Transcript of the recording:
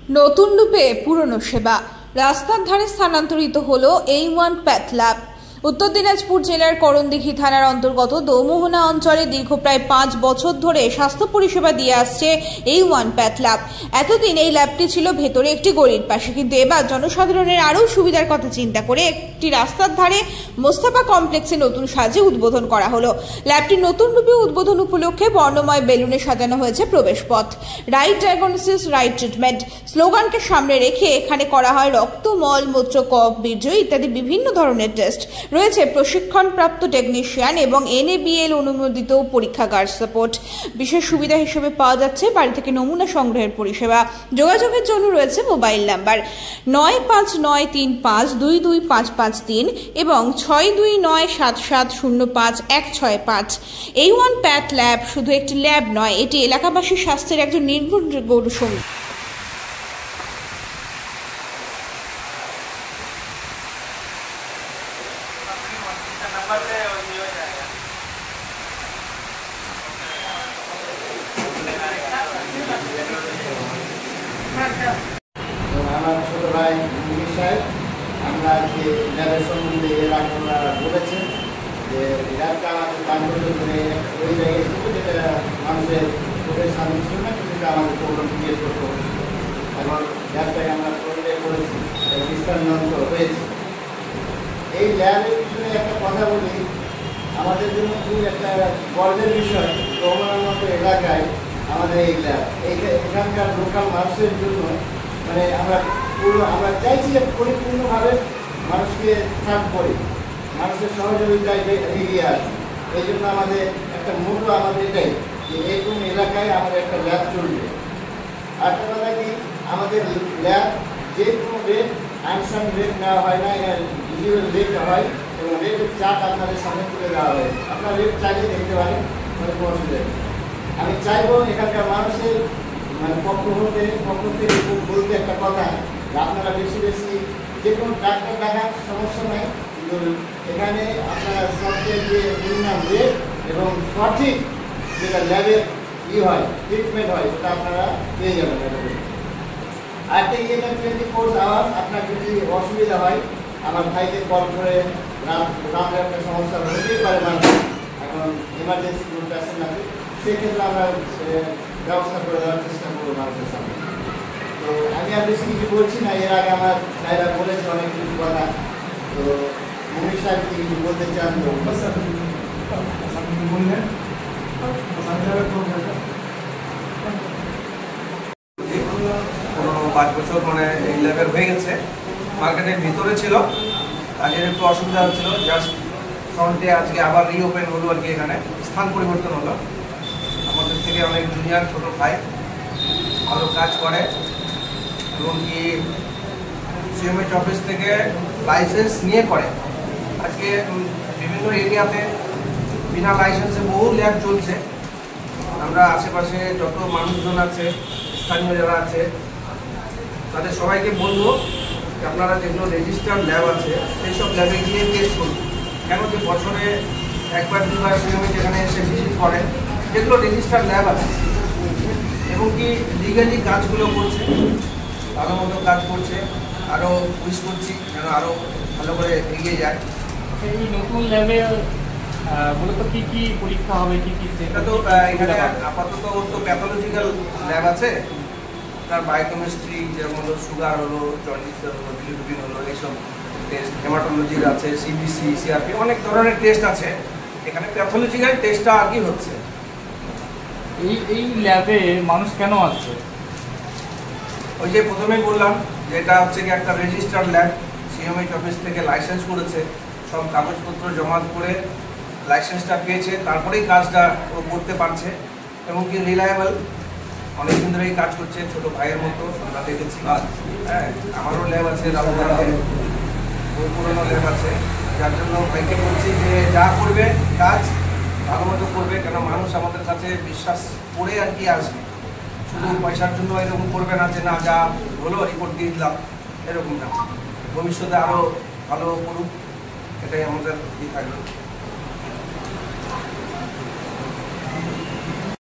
নতুন রূপে পুরনো সেবা রাস্তার ধারে স্থানান্তরিত হলো A1 প্যাথ ল্যাব। উত্তর দিনাজপুর জেলার করণদিঘি থানার অন্তর্গত দৌমোহনা অঞ্চলে দীর্ঘ প্রায় 5 বছর ধরে স্বাস্থ্য পরিষেবা দিয়ে আসছে A1 প্যাথ ল্যাব। এতদিন এই ল্যাবটি ছিল ভেতরে একটি গলির পাশে, কিন্তু এবার জনসাধারণের আরও সুবিধার কথা চিন্তা করে একটি রাস্তার ধারে মোস্তফা কমপ্লেক্সে নতুন সাজে উদ্বোধন করা হলো। ল্যাবটি নতুন রূপে উদ্বোধন উপলক্ষে বর্ণময় বেলুনে সাজানো হয়েছে প্রবেশপথ। রাইট ডায়াগনোসিস, রাইট ট্রিটমেন্ট স্লোগানকে সামনে রেখে এখানে করা হয় রক্ত, মল, মূত্র, কফ, বীর্য ইত্যাদি বিভিন্ন ধরনের টেস্ট। রয়েছে প্রশিক্ষণপ্রাপ্ত টেকনিশিয়ান এবং NABL অনুমোদিত পরীক্ষাগার সাপোর্ট। বিশেষ সুবিধা হিসেবে পাওয়া যাচ্ছে বাড়ি থেকে নমুনা সংগ্রহের পরিষেবা। যোগাযোগের জন্য রয়েছে মোবাইল নাম্বার 9593522553 এবং 6297705165। A1 প্যাথ ল্যাব শুধু একটি ল্যাব নয়, এটি এলাকাবাসীর স্বাস্থ্যের একজন নির্ভরযোগ্য সঙ্গী। আমার ছোট ভাই মুনির সাহেব আমরা যে ল্যাবের সম্বন্ধে এর আগে ওনারা বলেছেন যে ল্যাবটা আমাদের বান্ধব করে ওই জায়গায় ছিল যেটা মানুষের চোখের সামনে ছিল না, কিন্তু আমাদের প্রবলেম ক্রিয়েট করতে হচ্ছে। এবং ল্যাবটাকে আমরা পরিচয় করেছি, বিস্তারিত হয়েছে। এই ল্যাবের পিছনে একটা কথা বলি, আমাদের জন্য খুব একটা গর্বের বিষয়। দৌমোহনার মতো এলাকায় আমাদের এই ল্যাব, এখানকার লোকাল মানুষের জন্য মানে আমরা চাইছি যে পরিপূর্ণভাবে মানুষকে সার্ভ করি, মানুষের সহযোগিতায় এগিয়ে আসি। এই জন্য আমাদের একটা মূল্য আমাদের এটাই যে এরকম এলাকায় আমাদের একটা ল্যাব চলবে। আরেকটা কথা কি, আমাদের ল্যাব যে কোনো রেট আনসান রেট নেওয়া হয় না, ভিজুয়াল রেট হয় এবং রেটের চার্ট আপনাদের সামনে তুলে দেওয়া হয়। আপনারা রেট চালিয়ে দেখতে পারেন, কোনো অসুবিধা নেই। আমি চাইবো এখানকার মানুষের মানে পক্ষ থেকে বলতে একটা কথা, আপনারা বেশি যে কোনো ডাক্তার দেখার সমস্যা নেই, কিন্তু এখানে আপনারা সবচেয়ে যে মিনিমাম রেট এবং সঠিক যেটা ল্যাবের হয় ট্রিটমেন্ট হয় ওটা আপনারা পেয়ে যাবেন। আরেকটা এটা 24 আওয়ার। আপনার যদি অসুবিধা হয় আমার ভাইকে কল করে রাতের একটা সমস্যা হতেই পারে, মানুষ এখন এমার্জেন্সি কোনো পেশেন্ট আছে, সেক্ষেত্রে আমরা ব্যবস্থা করে দেওয়ার চেষ্টা করবো মানুষের সামনে। তো আমি আর বেশি কিছু বলছি না, এর আগে আমার ভাইরা বলেছে অনেক কিছু কথা। তো মুনির সাহেব কিছু বলতে চান তো বললেন। কোনো 5 বছর মানে এই লেভেল হয়ে গেছে, মার্কেটের ভিতরে ছিল, কাজের একটু অসুবিধা হচ্ছিল। জাস্ট ফ্রন্টে আজকে আবার রিওপেন হলো আর কি, এখানে স্থান পরিবর্তন হলো। আমাদের থেকে অনেক জুনিয়র ছোটো ভাই ভালো কাজ করে এবং কি CMH অফিস থেকে লাইসেন্স নিয়ে করে। আজকে বিভিন্ন এরিয়াতে বিনা লাইসেন্সে বহু ল্যাব চলছে। আমরা আশেপাশে যত মানুষজন আছে, স্থানীয় যারা আছে, তাদের সবাইকে বলবো যে আপনারা যেগুলো রেজিস্টার্ড ল্যাব আছে সেই সব ল্যাবে গিয়ে টেস্ট করুন। কেন যে বছরে একবার দুবার CMH এখানে এসে ভিজিট করে, যেগুলো রেজিস্টার্ড ল্যাব আছে এবং কি লিগালি কাজগুলো করছে, ভালো মতো কাজ করছে। আরও উইশ করছি যেন আরও ভালো করে এগিয়ে যায়। এই নতুন ল্যাবে মূলত কী কী পরীক্ষা হবে, কী কী? এটা তো এখানে আপাতত তো প্যাথোলজিক্যাল ল্যাব আছে, তার বায়োকেমিস্ট্রি যেমন হলো সুগার হলো, জন্ডিস হলো, বিলিরুবিন হলো, এইসব টেস্ট, হেমাটোলজির আছে, CBC, CRP, অনেক ধরনের টেস্ট আছে। এখানে প্যাথোলজিক্যাল টেস্টটা আর কি হচ্ছে। এই ল্যাবে মানুষ কেন আসছে? ওই যে প্রথমেই বললাম যে এটা হচ্ছে কি একটা রেজিস্টার্ড ল্যাব, CMH অফিস থেকে লাইসেন্স করেছে, সব কাগজপত্র জমা করে লাইসেন্সটা পেয়েছে, তারপরেই কাজটা ও করতে পারছে এবং কি রিলায়েবল, অনেকদিন ধরেই কাজ করছে, ছোটো ভাইয়ের মতো আমরা দেখেছি। হ্যাঁ, আমারও ল্যাব আছে, রামপুরহাটে ওই পুরোনো ল্যাব আছে, যার জন্য ভাইকে বলছি যে যা করবে কাজ ভালো মতো করবে, কেন মানুষ আমাদের কাছে বিশ্বাস করে আর কি আসবে। শুধু পয়সার জন্য এরকম করবে না যে না যা হলো রিপোর্ট দিয়ে দিলাম, এরকম না। ভবিষ্যতে আরও ভালো করুক, এটাই আমাদের থাকবে।